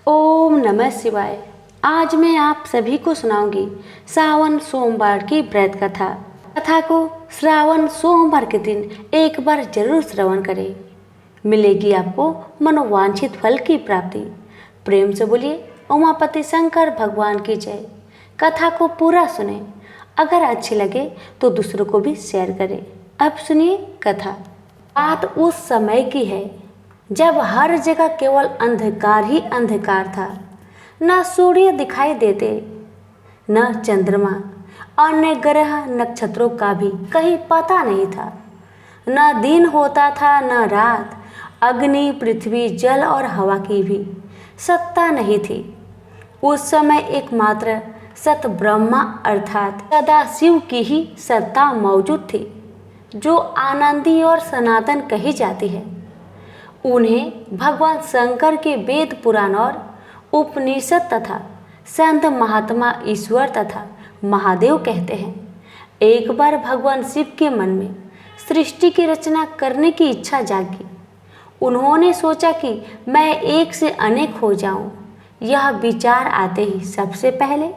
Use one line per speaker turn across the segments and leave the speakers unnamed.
ओम नमः शिवाय। आज मैं आप सभी को सुनाऊंगी श्रावण सोमवार की व्रत कथा। कथा को श्रावण सोमवार के दिन एक बार जरूर श्रवण करें, मिलेगी आपको मनोवांछित फल की प्राप्ति। प्रेम से बोलिए उमापति शंकर भगवान की जय। कथा को पूरा सुने, अगर अच्छी लगे तो दूसरों को भी शेयर करें। अब सुनिए कथा। बात उस समय की है जब हर जगह केवल अंधकार ही अंधकार था। न सूर्य दिखाई देते, न चंद्रमा, अन्य ग्रह नक्षत्रों का भी कहीं पता नहीं था। न दिन होता था न रात। अग्नि, पृथ्वी, जल और हवा की भी सत्ता नहीं थी। उस समय एकमात्र सत ब्रह्मा अर्थात सदाशिव की ही सत्ता मौजूद थी, जो आनंदी और सनातन कही जाती है। उन्हें भगवान शंकर के वेद पुराण और उपनिषद तथा संत महात्मा ईश्वर तथा महादेव कहते हैं। एक बार भगवान शिव के मन में सृष्टि की रचना करने की इच्छा जागी। उन्होंने सोचा कि मैं एक से अनेक हो जाऊं। यह विचार आते ही सबसे पहले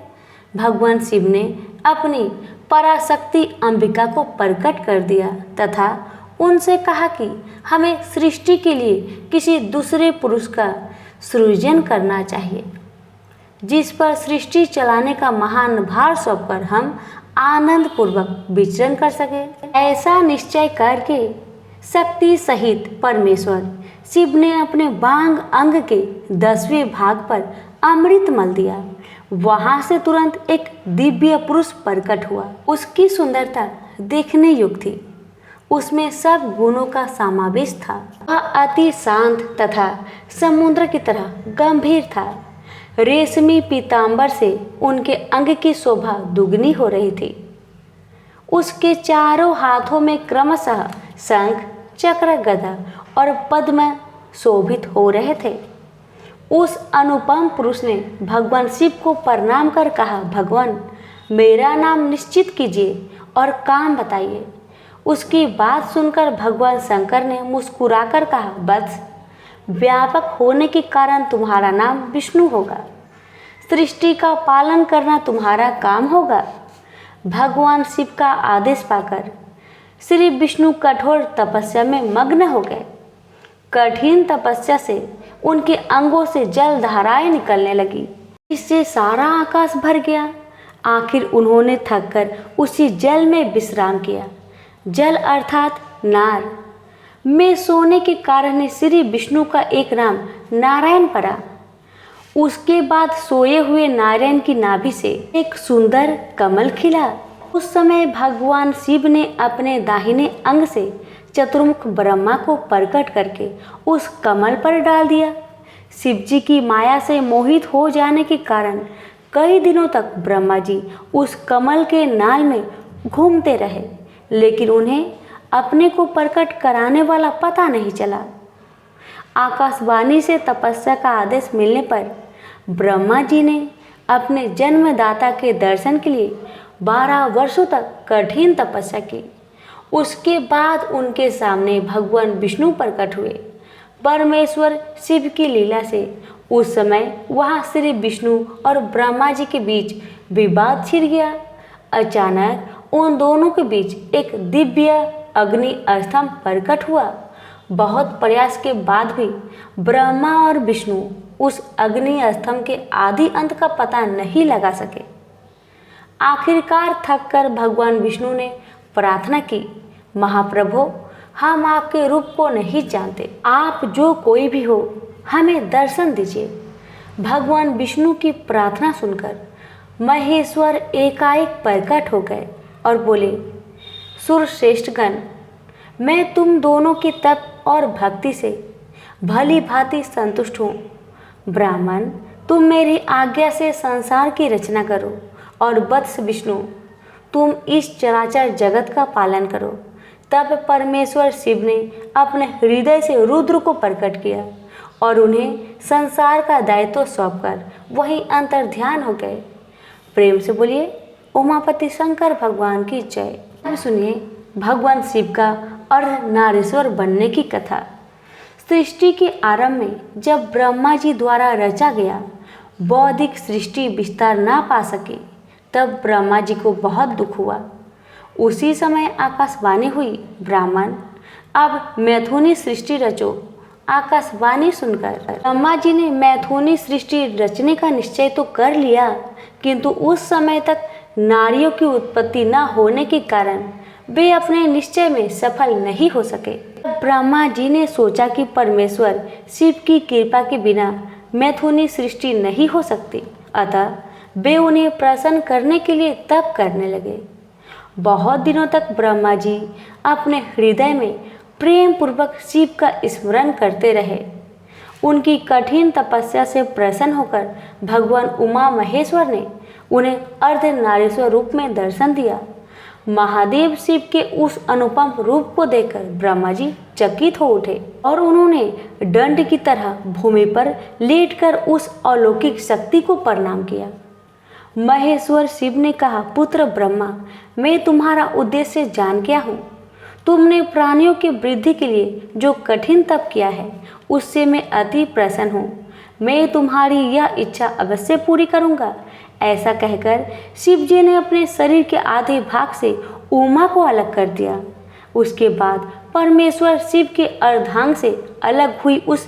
भगवान शिव ने अपनी पराशक्ति अंबिका को प्रकट कर दिया तथा उनसे कहा कि हमें सृष्टि के लिए किसी दूसरे पुरुष का सृजन करना चाहिए, जिस पर सृष्टि चलाने का महान भार सौंपकर हम आनंद पूर्वक विचरण कर सके। ऐसा निश्चय करके शक्ति सहित परमेश्वर शिव ने अपने बांग अंग के 10वें भाग पर अमृत मल दिया। वहां से तुरंत एक दिव्य पुरुष प्रकट हुआ। उसकी सुंदरता देखने योग्य थी। उसमें सब गुणों का समावेश था। वह अति शांत तथा समुद्र की तरह गंभीर था। रेशमी पीतांबर से उनके अंग की शोभा दुगनी हो रही थी। उसके चारों हाथों में क्रमशः शंख, चक्र, गदा और पद्म शोभित हो रहे थे। उस अनुपम पुरुष ने भगवान शिव को प्रणाम कर कहा, भगवान, मेरा नाम निश्चित कीजिए और काम बताइए। उसकी बात सुनकर भगवान शंकर ने मुस्कुराकर कहा, बस, व्यापक होने के कारण तुम्हारा नाम विष्णु होगा। सृष्टि का पालन करना तुम्हारा काम होगा। भगवान शिव का आदेश पाकर श्री विष्णु कठोर तपस्या में मग्न हो गए। कठिन तपस्या से उनके अंगों से जल धाराएं निकलने लगी। इससे सारा आकाश भर गया। आखिर उन्होंने थककर उसी जल में विश्राम किया। जल अर्थात नार में सोने के कारण श्री विष्णु का एक नाम नारायण पड़ा। उसके बाद सोए हुए नारायण की नाभि से एक सुंदर कमल खिला। उस समय भगवान शिव ने अपने दाहिने अंग से चतुर्मुख ब्रह्मा को प्रकट करके उस कमल पर डाल दिया। शिव जी की माया से मोहित हो जाने के कारण कई दिनों तक ब्रह्मा जी उस कमल के नाल में घूमते रहे, लेकिन उन्हें अपने को प्रकट कराने वाला पता नहीं चला। आकाशवाणी से तपस्या का आदेश मिलने पर ब्रह्मा जी ने अपने जन्मदाता के दर्शन के लिए 12 वर्षों तक कठिन तपस्या की। उसके बाद उनके सामने भगवान विष्णु प्रकट हुए। परमेश्वर शिव की लीला से उस समय वहाँ श्री विष्णु और ब्रह्मा जी के बीच विवाद छिड़ गया। अचानक उन दोनों के बीच एक दिव्य अग्नि स्तंभ प्रकट हुआ। बहुत प्रयास के बाद भी ब्रह्मा और विष्णु उस अग्नि स्तंभ के आदि अंत का पता नहीं लगा सके। आखिरकार थककर भगवान विष्णु ने प्रार्थना की, महाप्रभु, हम आपके रूप को नहीं जानते। आप जो कोई भी हो, हमें दर्शन दीजिए। भगवान विष्णु की प्रार्थना सुनकर महेश्वर एकाएक प्रकट हो गए और बोले, सुरश्रेष्ठगण, मैं तुम दोनों के तप और भक्ति से भली भांति संतुष्ट हूँ। ब्राह्मण, तुम मेरी आज्ञा से संसार की रचना करो और वत्स विष्णु, तुम इस चराचर जगत का पालन करो। तब परमेश्वर शिव ने अपने हृदय से रुद्र को प्रकट किया और उन्हें संसार का दायित्व सौंपकर वहीं अंतर्ध्यान हो गए। प्रेम से बोलिए उमापति शंकर भगवान की जय। अब सुनिए भगवान शिव का और नारेश्वर बनने की कथा। सृष्टि के आरंभ में जब ब्रह्मा जी द्वारा रचा गया बौद्धिक सृष्टि विस्तार ना पा सके, तब ब्रह्मा जी को बहुत दुख हुआ। उसी समय आकाशवाणी हुई, ब्राह्मण अब मैथुनी सृष्टि रचो। आकाशवाणी सुनकर ब्रह्मा जी ने मैथुनी सृष्टि रचने का निश्चय तो कर लिया, किंतु उस समय तक नारियों की उत्पत्ति न होने के कारण वे अपने निश्चय में सफल नहीं हो सके। ब्रह्मा जी ने सोचा कि परमेश्वर शिव की कृपा के बिना मैथुनी सृष्टि नहीं हो सकती, अतः वे उन्हें प्रसन्न करने के लिए तप करने लगे। बहुत दिनों तक ब्रह्मा जी अपने हृदय में प्रेम पूर्वक शिव का स्मरण करते रहे। उनकी कठिन तपस्या से प्रसन्न होकर भगवान उमा महेश्वर ने उन्हें अर्धनारीश्वर रूप में दर्शन दिया। महादेव शिव के उस अनुपम रूप को देखकर ब्रह्मा जी चकित हो उठे और उन्होंने दंड की तरह भूमि पर लेटकर उस अलौकिक शक्ति को प्रणाम किया। महेश्वर शिव ने कहा, पुत्र ब्रह्मा, मैं तुम्हारा उद्देश्य जान गया हूँ। तुमने प्राणियों की वृद्धि के लिए जो कठिन तप किया है उससे मैं अति प्रसन्न हूँ। मैं तुम्हारी यह इच्छा अवश्य पूरी करूँगा। ऐसा कहकर शिव जी ने अपने शरीर के आधे भाग से उमा को अलग कर दिया। उसके बाद परमेश्वर शिव के अर्धांग से अलग हुई उस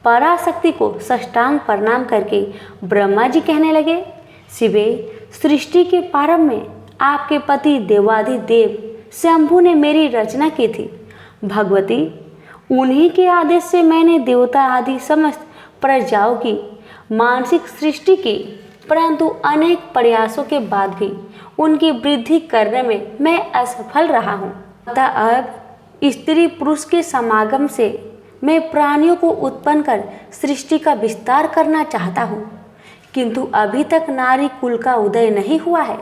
पराशक्ति को साष्टांग प्रणाम करके ब्रह्मा जी कहने लगे, शिवे, सृष्टि के प्रारंभ में आपके पति देवाधिदेव शंभु ने मेरी रचना की थी। भगवती, उन्हीं के आदेश से मैंने देवता आदि समस्त प्रजाओं की मानसिक सृष्टि की, परंतु अनेक प्रयासों के बाद भी उनकी वृद्धि करने में मैं असफल रहा हूँ। अतः अब स्त्री पुरुष के समागम से मैं प्राणियों को उत्पन्न कर सृष्टि का विस्तार करना चाहता हूँ, किंतु अभी तक नारी कुल का उदय नहीं हुआ है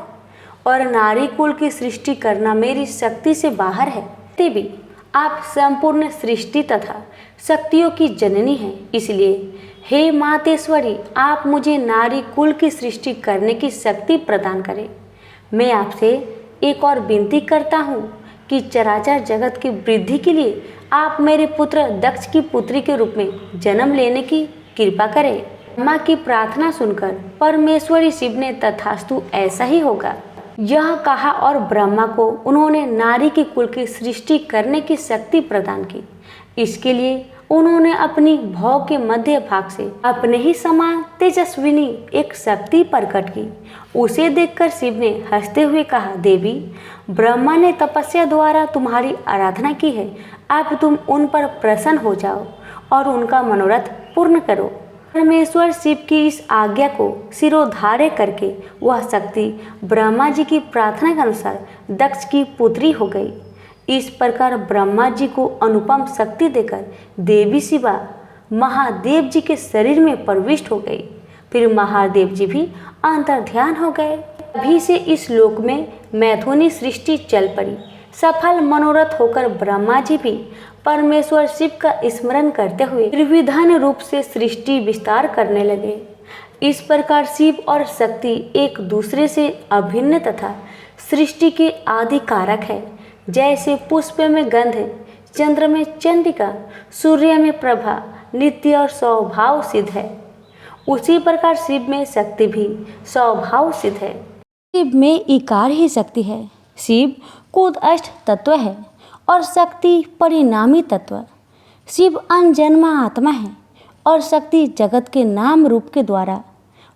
और नारी कुल की सृष्टि करना मेरी शक्ति से बाहर है। देवी, आप संपूर्ण सृष्टि तथा शक्तियों की जननी हैं, इसलिए हे मातेश्वरी, आप मुझे नारी कुल की सृष्टि करने की शक्ति प्रदान करें। मैं आपसे एक और विनती करता हूँ कि चराचर जगत की वृद्धि के लिए आप मेरे पुत्र दक्ष की पुत्री के रूप में जन्म लेने की कृपा करें। माँ की प्रार्थना सुनकर परमेश्वरी शिव ने तथास्तु ऐसा ही होगा यह कहा और ब्रह्मा को उन्होंने नारी के कुल की सृष्टि करने की शक्ति प्रदान की। इसके लिए उन्होंने अपनी भौ के मध्य भाग से अपने ही समान तेजस्विनी एक शक्ति प्रकट की। उसे देखकर शिव ने हंसते हुए कहा, देवी, ब्रह्मा ने तपस्या द्वारा तुम्हारी आराधना की है, अब तुम उन पर प्रसन्न हो जाओ और उनका मनोरथ पूर्ण करो। परमेश्वर शिव की इस आज्ञा को सिरोधार्य करके वह शक्ति ब्रह्मा जी की प्रार्थना के अनुसार दक्ष की पुत्री हो गई। इस प्रकार ब्रह्मा जी को अनुपम शक्ति देकर देवी शिवा महादेव जी के शरीर में प्रविष्ट हो गई। फिर महादेव जी भी अंतर्ध्यान हो गए। अभी से इस लोक में मैथुनी सृष्टि चल पड़ी। सफल मनोरथ होकर ब्रह्मा जी भी परमेश्वर शिव का स्मरण करते हुए त्रिविधान रूप से सृष्टि विस्तार करने लगे। इस प्रकार शिव और शक्ति एक दूसरे से अभिन्न तथा सृष्टि के आदि कारक है। जैसे पुष्प में गंध, चंद्र में चंडिका, सूर्य में प्रभा नित्य और स्वभाव सिद्ध है, उसी प्रकार शिव में शक्ति भी स्वभाव सिद्ध है। शिव में इकार ही शक्ति है। शिव खुद अष्ट तत्व है और शक्ति परिणामी तत्व। शिव अनजन्मा आत्मा है और शक्ति जगत के नाम रूप के द्वारा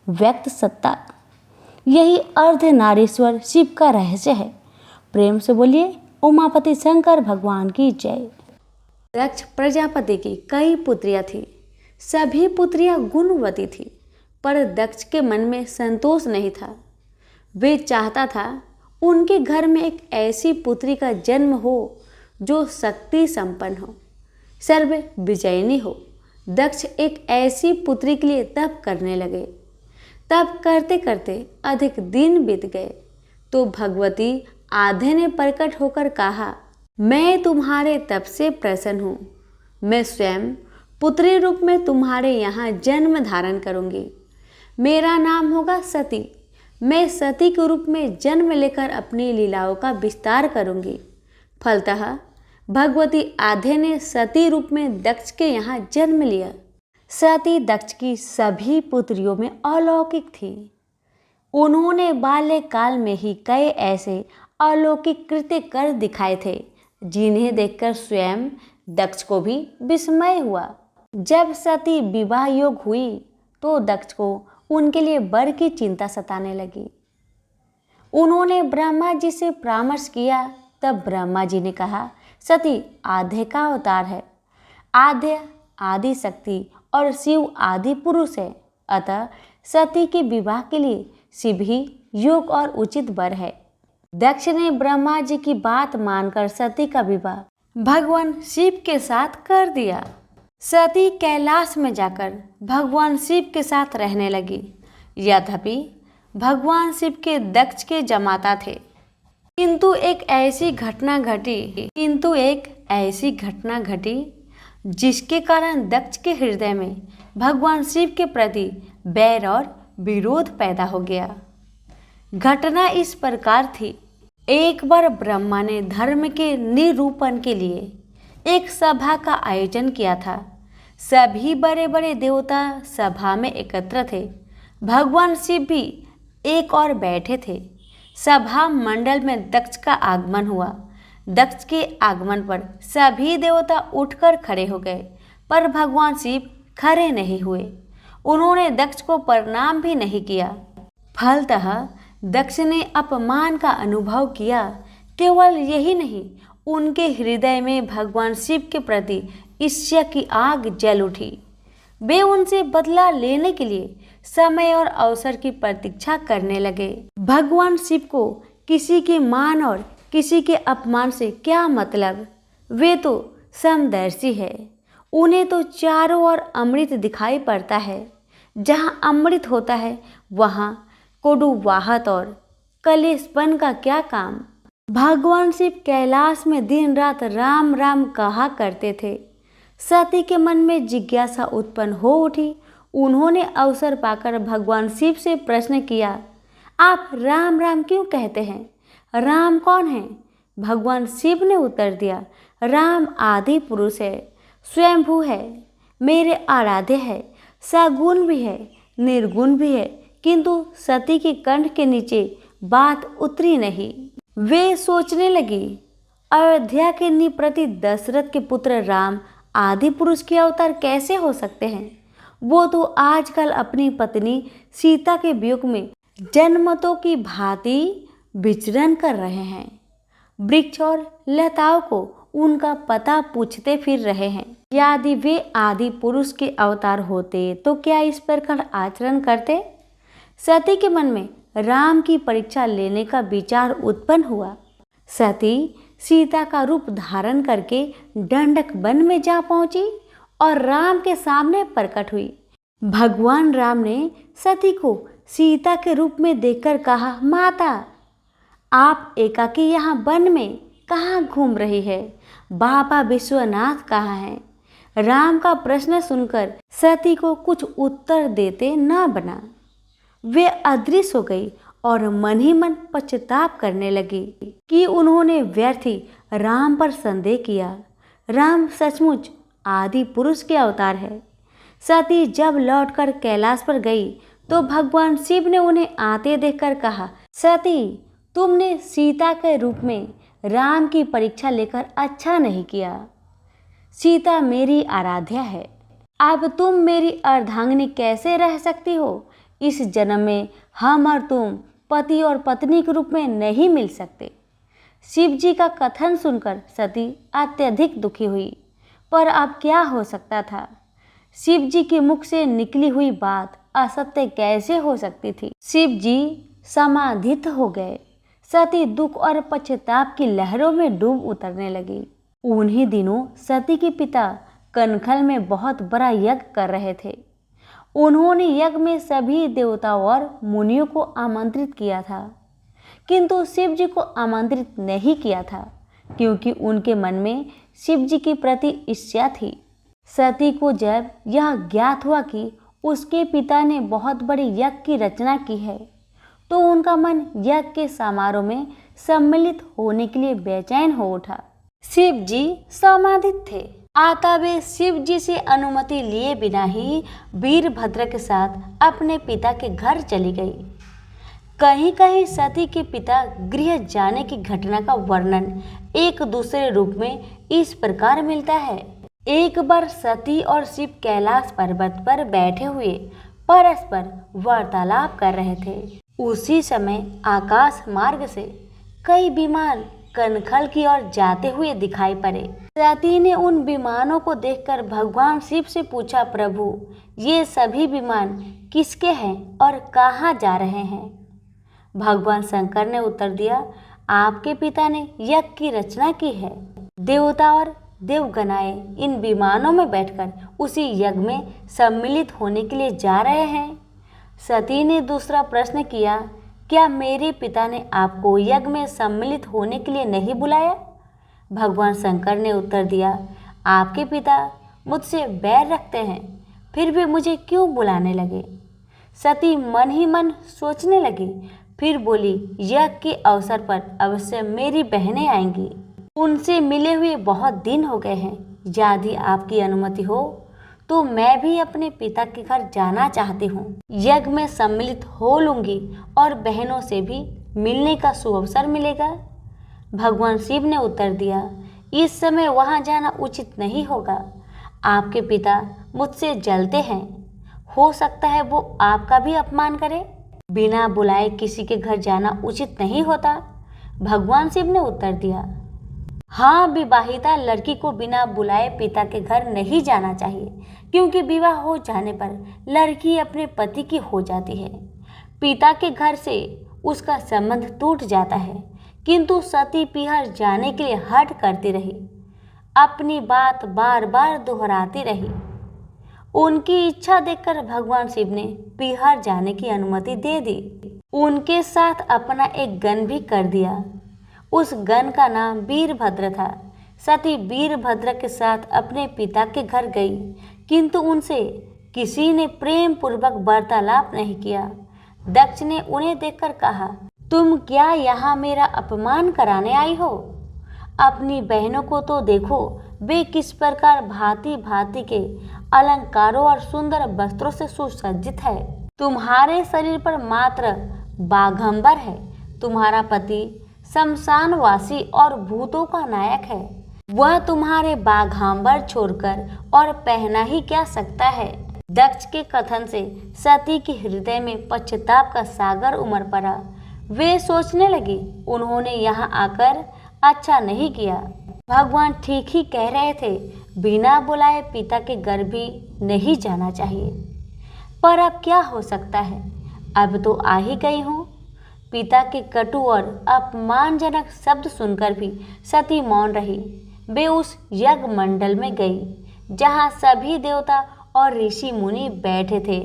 व्यक्त सत्ता। यही अर्धनारीश्वर शिव का रहस्य है। प्रेम से बोलिए उमापति शंकर भगवान की जय। दक्ष प्रजापति की कई पुत्रियां थी। सभी पुत्रियां गुणवती थी, पर दक्ष के मन में संतोष नहीं था। वे चाहता था उनके घर में एक ऐसी पुत्री का जन्म हो जो शक्ति संपन्न हो, सर्व विजयिनी हो। दक्ष एक ऐसी पुत्री के लिए तप करने लगे। तप करते करते अधिक दिन बीत गए तो भगवती आधे ने प्रकट होकर कहा, मैं तुम्हारे तप से प्रसन्न हूँ। मैं स्वयं पुत्री रूप में तुम्हारे यहाँ जन्म धारण करूँगी। मेरा नाम होगा सती। मैं सती के रूप में जन्म लेकर अपनी लीलाओं का विस्तार करूँगी। फलतः भगवती आद्य ने सती रूप में दक्ष के यहाँ जन्म लिया। सती दक्ष की सभी पुत्रियों में अलौकिक थी। उन्होंने बाल्यकाल में ही कई ऐसे अलौकिक कृत्य कर दिखाए थे जिन्हें देखकर स्वयं दक्ष को भी विस्मय हुआ। जब सती विवाह योग हुई तो दक्ष को उनके लिए वर की चिंता सताने लगी। उन्होंने ब्रह्मा जी से परामर्श किया। तब ब्रह्मा जी ने कहा, सती आद्य का अवतार है। आद्य आदि शक्ति और शिव आदि पुरुष है, अतः सती के विवाह के लिए शिव ही योग और उचित वर है। दक्ष ने ब्रह्मा जी की बात मानकर सती का विवाह भगवान शिव के साथ कर दिया। सती कैलाश में जाकर भगवान शिव के साथ रहने लगी। यद्यपि भगवान शिव के दक्ष के जमाता थे, किंतु एक ऐसी घटना घटी जिसके कारण दक्ष के हृदय में भगवान शिव के प्रति बैर और विरोध पैदा हो गया। घटना इस प्रकार थी। एक बार ब्रह्मा ने धर्म के निरूपण के लिए एक सभा का आयोजन किया था। सभी बड़े बड़े देवता सभा में एकत्र थे। भगवान शिव भी एक और बैठे थे। सभा मंडल में दक्ष का आगमन हुआ। दक्ष के आगमन पर सभी देवता उठकर खड़े हो गए, पर भगवान शिव खड़े नहीं हुए। उन्होंने दक्ष को प्रणाम भी नहीं किया। फलतः दक्ष ने अपमान का अनुभव किया। केवल यही नहीं, उनके हृदय में भगवान शिव के प्रति ईर्ष्या की आग जल उठी। वे उनसे बदला लेने के लिए समय और अवसर की प्रतीक्षा करने लगे। भगवान शिव को किसी के मान और किसी के अपमान से क्या मतलब? वे तो समदर्शी है। उन्हें तो चारों ओर अमृत दिखाई पड़ता है। जहाँ अमृत होता है वहाँ कड़ुवाहट और कलेशपन का क्या काम? भगवान शिव कैलाश में दिन रात राम राम कहा करते थे। सती के मन में जिज्ञासा उत्पन्न हो उठी। उन्होंने अवसर पाकर भगवान शिव से प्रश्न किया, आप राम राम क्यों कहते हैं? राम कौन है? भगवान शिव ने उत्तर दिया, राम आदि पुरुष है, स्वयंभू है, मेरे आराध्य है, सगुण भी है, निर्गुण भी है। किंतु सती के कंठ के नीचे बात उतरी नहीं। वे सोचने लगी, अयोध्या के निप्रति दशरथ के पुत्र राम आदि पुरुष के अवतार कैसे हो सकते हैं? वो तो आजकल अपनी पत्नी सीता के वियोग में जनमतों की भांति विचरण कर रहे हैं। वृक्ष और लताओं को उनका पता पूछते फिर रहे हैं। यदि वे आदि पुरुष के अवतार होते तो क्या इस प्रकार आचरण करते? सती के मन में राम की परीक्षा लेने का विचार उत्पन्न हुआ। सती सीता का रूप धारण करके दंडक वन में जा पहुंची और राम के सामने प्रकट हुई। भगवान राम ने सती को सीता के रूप में देखकर कहा, माता आप एकाकी यहाँ वन में कहाँ घूम रही है? बाबा विश्वनाथ कहाँ हैं? राम का प्रश्न सुनकर सती को कुछ उत्तर देते न बना। वे अदृश्य हो गई और मन ही मन पश्चाताप करने लगी कि उन्होंने व्यर्थ ही राम पर संदेह किया। राम सचमुच आदि पुरुष के अवतार है। सती जब लौटकर कैलाश पर गई तो भगवान शिव ने उन्हें आते देखकर कहा, सती तुमने सीता के रूप में राम की परीक्षा लेकर अच्छा नहीं किया। सीता मेरी आराध्या है। अब तुम मेरी अर्धांगिनी कैसे रह सकती हो? इस जन्म में हम और तुम पति और पत्नी के रूप में नहीं मिल सकते। शिव जी का कथन सुनकर सती अत्यधिक दुखी हुई, पर अब क्या हो सकता था? शिव जी के मुख से निकली हुई बात असत्य कैसे हो सकती थी? शिव जी समाधित हो गए। सती दुख और पश्चाताप की लहरों में डूब उतरने लगी। उन्हीं दिनों सती के पिता कनखल में बहुत बड़ा यज्ञ कर रहे थे। उन्होंने यज्ञ में सभी देवताओं और मुनियों को आमंत्रित किया था, किंतु शिव जी को आमंत्रित नहीं किया था, क्योंकि उनके मन में शिव जी के प्रति ईर्ष्या थी। सती को जब यह ज्ञात हुआ कि उसके पिता ने बहुत बड़े यज्ञ की रचना की है, तो उनका मन यज्ञ के समारोह में सम्मिलित होने के लिए बेचैन हो उठा। शिव जी समाधित थे। आता वे शिव जी से अनुमति लिए बिना ही वीरभद्र के साथ अपने पिता के घर चली गई। कहीं कहीं सती के पिता गृह जाने की घटना का वर्णन एक दूसरे रूप में इस प्रकार मिलता है। एक बार सती और शिव कैलाश पर्वत पर बैठे हुए परस्पर वार्तालाप कर रहे थे। उसी समय आकाश मार्ग से कई विमान कनखल की ओर जाते हुए दिखाई पड़े। सती ने उन विमानों को देखकर भगवान शिव से पूछा, प्रभु ये सभी विमान किसके हैं और कहाँ जा रहे हैं? भगवान शंकर ने उत्तर दिया, आपके पिता ने यज्ञ की रचना की है। देवता और देवगणाएं इन विमानों में बैठकर उसी यज्ञ में सम्मिलित होने के लिए जा रहे हैं। सती ने दूसरा प्रश्न किया, क्या मेरे पिता ने आपको यज्ञ में सम्मिलित होने के लिए नहीं बुलाया? भगवान शंकर ने उत्तर दिया, आपके पिता मुझसे बैर रखते हैं, फिर भी मुझे क्यों बुलाने लगे? सती मन ही मन सोचने लगी, फिर बोली, यज्ञ के अवसर पर अवश्य मेरी बहनें आएंगी। उनसे मिले हुए बहुत दिन हो गए हैं। यदि आपकी अनुमति हो तो मैं भी अपने पिता के घर जाना चाहती हूँ। यज्ञ में सम्मिलित हो लूंगी और बहनों से भी मिलने का सुअवसर मिलेगा। भगवान शिव ने उत्तर दिया, इस समय वहाँ जाना उचित नहीं होगा। आपके पिता मुझसे जलते हैं, हो सकता है वो आपका भी अपमान करे। बिना बुलाए किसी के घर जाना उचित नहीं होता। भगवान शिव ने उत्तर दिया, हाँ, विवाहिता लड़की को बिना बुलाए पिता के घर नहीं जाना चाहिए, क्योंकि विवाह हो जाने पर लड़की अपने पति की हो जाती है। पिता के घर से उसका संबंध टूट जाता है। किंतु सती पीहर जाने के लिए हठ करती रही, अपनी बात बार बार दोहराती रही। उनकी इच्छा देखकर भगवान शिव ने पीहर जाने की अनुमति दे दी। उनके साथ अपना एक गण भी कर दिया। उस गण का नाम वीरभद्र था। सती वीरभद्र के साथ अपने पिता के घर गई, किंतु उनसे किसी ने प्रेम पूर्वक वार्तालाप नहीं किया। दक्ष ने उन्हें देखकर कहा, तुम क्या यहाँ मेरा अपमान कराने आई हो? अपनी बहनों को तो देखो, वे किस प्रकार भांति भांति के अलंकारों और सुंदर वस्त्रों से सुसज्जित है। तुम्हारे शरीर पर मात्र बाघंबर है। तुम्हारा पति शमशानवासी और भूतों का नायक है। वह तुम्हारे बाघांबर छोड़कर और पहना ही क्या सकता है। दक्ष के कथन से सती के हृदय में पश्चाताप का सागर उमड़ पड़ा। वे सोचने लगी, उन्होंने यहाँ आकर अच्छा नहीं किया। भगवान ठीक ही कह रहे थे, बिना बुलाए पिता के घर भी नहीं जाना चाहिए। पर अब क्या हो सकता है, अब तो आ ही गई हूँ। पिता के कटु और अपमानजनक शब्द सुनकर भी सती मौन रही। वे उस यज्ञ मंडल में गई, जहाँ सभी देवता और ऋषि मुनि बैठे थे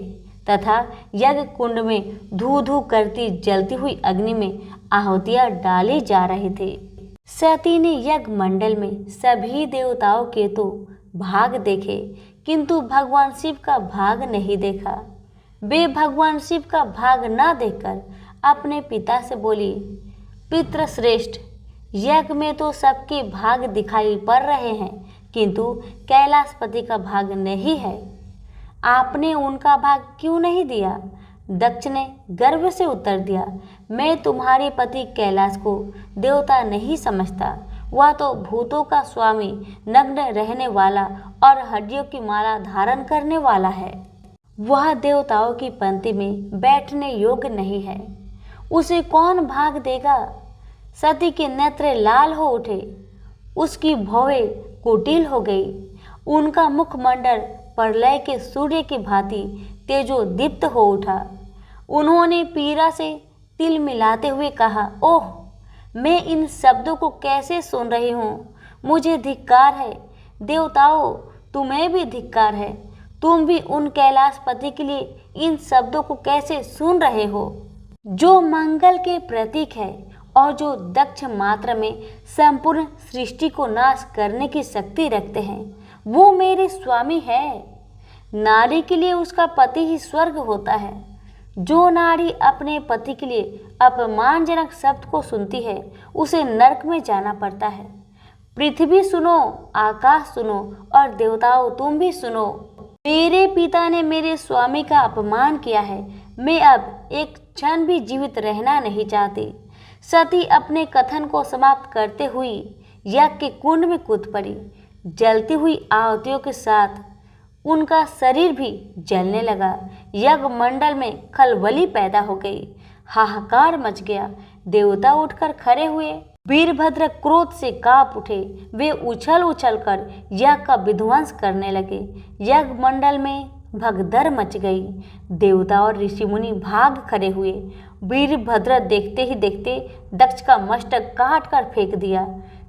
तथा यज्ञ कुंड में धू धू करती जलती हुई अग्नि में आहुतियाँ डाली जा रही थी। सती ने यज्ञ मंडल में सभी देवताओं के तो भाग देखे, किंतु भगवान शिव का भाग नहीं देखा। वे भगवान शिव का भाग न देखकर अपने पिता से बोली, पितृश्रेष्ठ, यज्ञ में तो सबके भाग दिखाई पड़ रहे हैं, किंतु कैलाशपति का भाग नहीं है। आपने उनका भाग क्यों नहीं दिया? दक्ष ने गर्व से उत्तर दिया, मैं तुम्हारे पति कैलाश को देवता नहीं समझता। वह तो भूतों का स्वामी, नग्न रहने वाला और हड्डियों की माला धारण करने वाला है। वह देवताओं की पंक्ति में बैठने योग्य नहीं है। उसे कौन भाग देगा? सती के नेत्र लाल हो उठे, उसकी भौहें कुटिल हो गई, उनका मुखमंडल प्रलय के सूर्य की भांति तेजोदीप्त हो उठा। उन्होंने पीड़ा से तिल मिलाते हुए कहा, ओह, मैं इन शब्दों को कैसे सुन रही हूँ? मुझे धिक्कार है। देवताओं, तुम्हें भी धिक्कार है। तुम भी उन कैलाशपति के लिए इन शब्दों को कैसे सुन रहे हो, जो मंगल के प्रतीक है और जो दक्ष मात्र में संपूर्ण सृष्टि को नाश करने की शक्ति रखते हैं। वो मेरे स्वामी है। नारी के लिए उसका पति ही स्वर्ग होता है। जो नारी अपने पति के लिए अपमानजनक शब्द को सुनती है, उसे नरक में जाना पड़ता है। पृथ्वी सुनो, आकाश सुनो और देवताओं तुम भी सुनो। मेरे पिता ने मेरे स्वामी का अपमान किया है। मैं अब एक क्षण भी जीवित रहना नहीं चाहती। सती अपने कथन को समाप्त करते हुए यज्ञ के कुंड में कूद पड़ी। जलती हुई आहुतियों के साथ उनका शरीर भी जलने लगा। यज्ञ मंडल में खलबली पैदा हो गई। हाहाकार मच गया। देवता उठकर खड़े हुए। वीरभद्र क्रोध से कांप उठे। वे उछल उछल कर यज्ञ का विध्वंस करने लगे। यज्ञ मंडल में भगदड़ मच गई। देवता और ऋषि मुनि भाग खड़े हुए। वीरभद्र देखते ही देखते दक्ष का मस्तक काट कर फेंक दिया।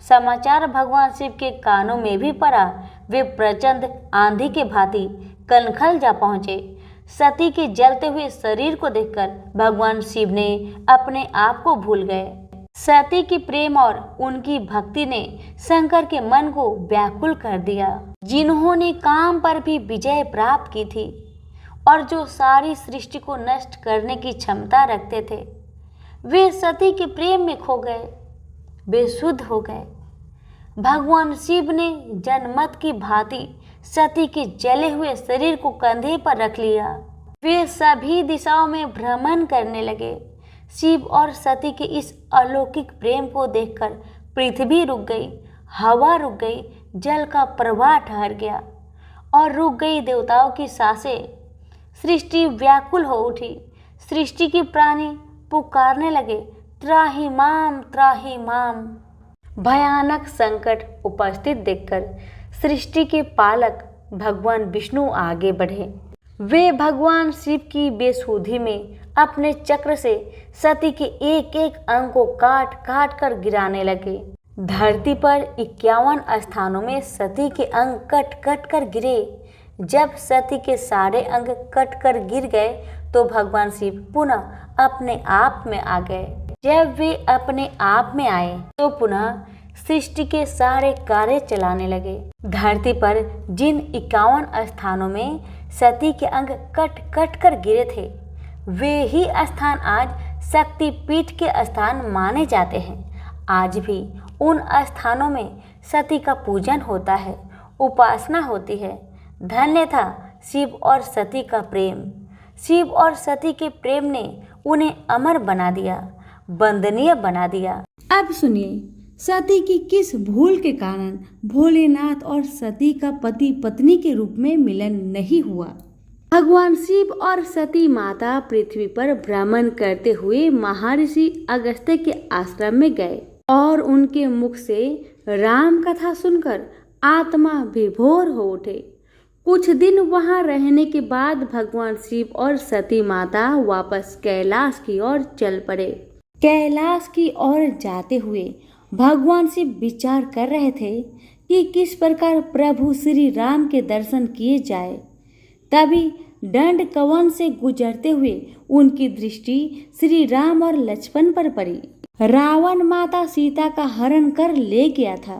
समाचार भगवान शिव के कानों में भी पड़ा। वे प्रचंड आंधी के भांति कनखल जा पहुंचे। सती के जलते हुए शरीर को देखकर भगवान शिव ने अपने आप को भूल गए। सती की प्रेम और उनकी भक्ति ने शंकर के मन को व्याकुल कर दिया, जिन्होंने काम पर भी विजय प्राप्त की थी और जो सारी सृष्टि को नष्ट करने की क्षमता रखते थे। वे सती के प्रेम में खो गए, बेसुध हो गए। भगवान शिव ने जनमत की भांति सती के जले हुए शरीर को कंधे पर रख लिया। वे सभी दिशाओं में भ्रमण करने लगे। शिव और सती के इस अलौकिक प्रेम को देखकर पृथ्वी रुक गई, हवा रुक गई, जल का प्रवाह ठहर गया और रुक गई देवताओं की सांसें। सृष्टि व्याकुल हो उठी। सृष्टि के प्राणी पुकारने लगे, त्राहि माम, त्राहि माम। भयानक संकट उपस्थित देखकर सृष्टि के पालक भगवान विष्णु आगे बढ़े। वे भगवान शिव की बेसुधी में अपने चक्र से सती के एक एक अंग को काट काट कर गिराने लगे। धरती पर 51 स्थानों में सती के अंग कट कट कर गिरे। जब सती के सारे अंग कट कर गिर गए तो भगवान शिव पुनः अपने आप में आ गए। जब वे अपने आप में आए तो पुनः सृष्टि के सारे कार्य चलाने लगे। धरती पर जिन 51 स्थानों में सती के अंग कट कट कर गिरे थे, वे ही स्थान आज शक्ति पीठ के स्थान माने जाते हैं। आज भी उन स्थानों में सती का पूजन होता है, उपासना होती है। धन्य था शिव और सती का प्रेम। शिव और सती के प्रेम ने उन्हें अमर बना दिया, वंदनीय बना दिया।
अब सुनिए, सती की किस भूल के कारण भोलेनाथ और सती का पति पत्नी के रूप में मिलन नहीं हुआ।
भगवान शिव और सती माता पृथ्वी पर भ्रमण करते हुए महर्षि अगस्त्य के आश्रम में गए और उनके मुख से राम कथा सुनकर आत्मा विभोर हो उठे। कुछ दिन वहां रहने के बाद भगवान शिव और सती माता वापस कैलाश की ओर चल पड़े। कैलाश की ओर जाते हुए भगवान शिव विचार कर रहे थे कि किस प्रकार प्रभु श्री राम के दर्शन किए जाए। तभी दंड कवन से गुजरते हुए उनकी दृष्टि श्री राम और लक्ष्मण पर पड़ी। रावण माता सीता का हरण कर ले गया था।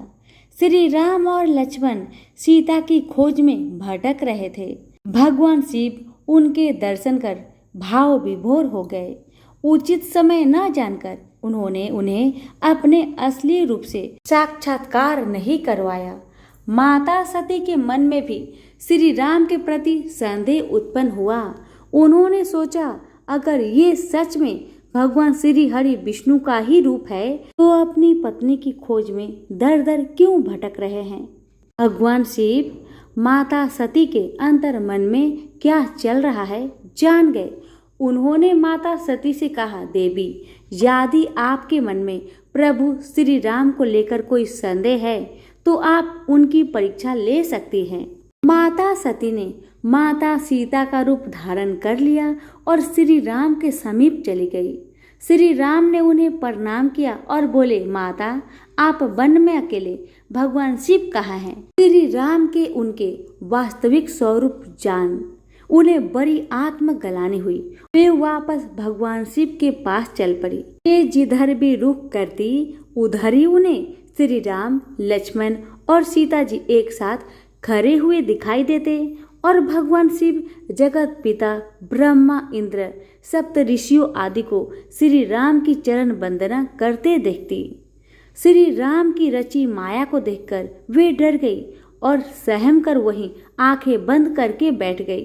श्री राम और लक्ष्मण सीता की खोज में भटक रहे थे। भगवान शिव उनके दर्शन कर भाव विभोर हो गए। उचित समय न जानकर उन्होंने उन्हें अपने असली रूप से साक्षात्कार नहीं करवाया। माता सती के मन में भी श्री राम के प्रति संदेह उत्पन्न हुआ। उन्होंने सोचा, अगर ये सच में भगवान श्री हरि विष्णु का ही रूप है तो अपनी पत्नी की खोज में दर दर क्यों भटक रहे हैं। भगवान शिव माता सती के अंतर मन में क्या चल रहा है जान गए। उन्होंने माता सती से कहा, देवी, यदि आपके मन में प्रभु श्री राम को लेकर कोई संदेह है तो आप उनकी परीक्षा ले सकती हैं। माता सती ने माता सीता का रूप धारण कर लिया और श्री राम के समीप चली गई। श्री राम ने उन्हें प्रणाम किया और बोले, माता, आप वन में अकेले, भगवान शिव कहाँ हैं? श्री राम के उनके वास्तविक स्वरूप जान उन्हें बड़ी आत्मग्लानि हुई। वे वापस भगवान शिव के पास चल पड़ी। वे जिधर भी रुख करती उधर ही उन्हें श्री राम, लक्ष्मण और सीता जी एक साथ खड़े हुए दिखाई देते और भगवान शिव जगत पिता ब्रह्मा, इंद्र, सप्त ऋषियों आदि को श्री राम की चरण वंदना करते देखती।
श्री राम की रची माया को देखकर वे डर गई और सहम कर वहीं आंखें बंद करके बैठ गई।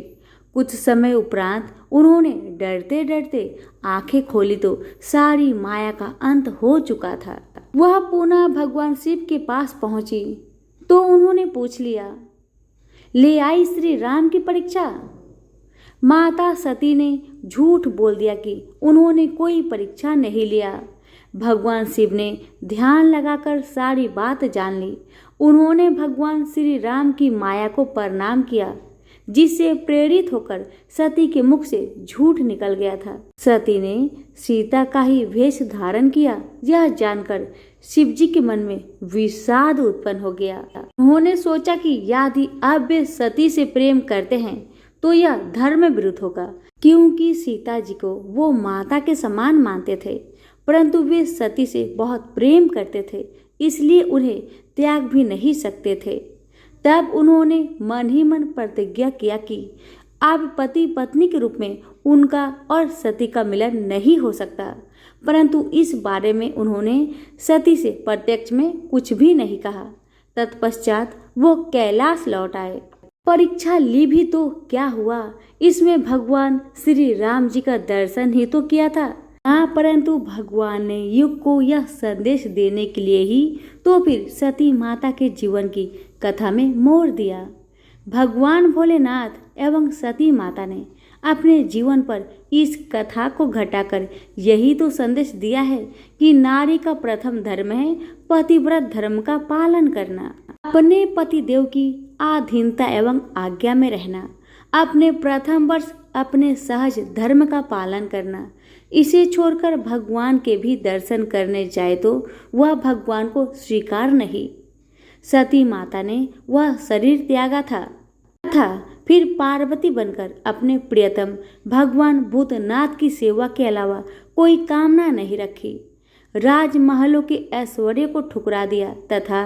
कुछ समय उपरांत उन्होंने डरते डरते आंखें खोली तो सारी माया का अंत हो चुका था। वह पुनः भगवान शिव के पास पहुंची तो उन्होंने पूछ लिया, ले आई श्री राम की परीक्षा? माता सती ने झूठ बोल दिया कि उन्होंने कोई परीक्षा नहीं लिया। भगवान शिव ने ध्यान लगाकर सारी बात जान ली। उन्होंने भगवान श्री राम की माया को प्रणाम किया, जिससे प्रेरित होकर सती के मुख से झूठ निकल गया था। सती ने सीता का ही वेश धारण किया। यह जानकर शिवजी के मन में विषाद उत्पन्न हो गया। उन्होंने सोचा कि यदि अब वे सती से प्रेम करते हैं तो यह धर्म विरुद्ध होगा, क्योंकि सीता जी को वो माता के समान मानते थे, परंतु वे सती से बहुत प्रेम करते थे, इसलिए उन्हें त्याग भी नहीं सकते थे। तब उन्होंने मन ही मन प्रतिज्ञा किया कि अब पति पत्नी के रूप में उनका और सती का मिलन नहीं हो सकता, परंतु इस बारे में उन्होंने सती से प्रत्यक्ष में कुछ भी नहीं कहा। तत्पश्चात वो कैलाश लौट आए। परीक्षा ली भी तो क्या हुआ, इसमें भगवान श्री राम जी का दर्शन ही तो किया था। हाँ, परंतु भगवान ने युग को यह संदेश देने के लिए ही तो फिर सती माता के जीवन की कथा में मोड़ दिया। भगवान भोलेनाथ एवं सती माता ने अपने जीवन पर इस कथा को घटाकर यही तो संदेश दिया है कि नारी का प्रथम धर्म है पतिव्रत धर्म का पालन करना, अपने पतिदेव की अधीनता एवं आज्ञा में रहना, अपने प्रथम वर्ष अपने सहज धर्म का पालन करना। इसे छोड़कर भगवान के भी दर्शन करने जाए तो वह भगवान को स्वीकार नहीं। सती माता ने वह शरीर त्यागा था फिर पार्वती बनकर अपने प्रियतम भगवान भूतनाथ की सेवा के अलावा कोई कामना नहीं रखी। राजमहलों के ऐश्वर्य को ठुकरा दिया तथा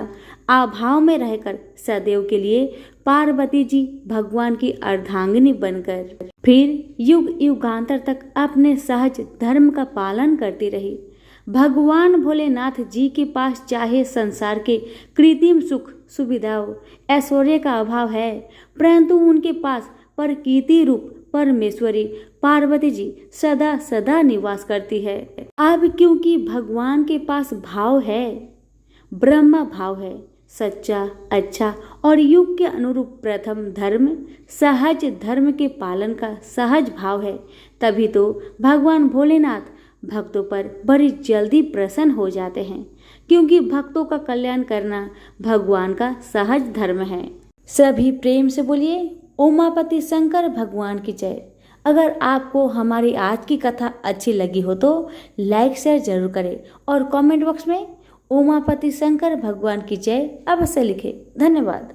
अभाव में रहकर सदैव के लिए पार्वती जी भगवान की अर्धांगिनी बनकर फिर युग युगांतर तक अपने सहज धर्म का पालन करती रही। भगवान भोलेनाथ जी के पास चाहे संसार के कृत्रिम सुख सुविधाओं ऐश्वर्य का अभाव है, परंतु उनके पास प्रकृति रूप परमेश्वरी पार्वती जी सदा सदा निवास करती है। अब क्योंकि भगवान के पास भाव है, ब्रह्म भाव है, सच्चा, अच्छा और युग के अनुरूप प्रथम धर्म सहज धर्म के पालन का सहज भाव है, तभी तो भगवान भोलेनाथ भक्तों पर बड़ी जल्दी प्रसन्न हो जाते हैं, क्योंकि भक्तों का कल्याण करना भगवान का सहज धर्म है। सभी प्रेम से बोलिए उमापति शंकर भगवान की जय। अगर आपको हमारी आज की कथा अच्छी लगी हो तो लाइक शेयर जरूर करें और कमेंट बॉक्स में उमापति शंकर भगवान की जय अवश्य लिखें। धन्यवाद।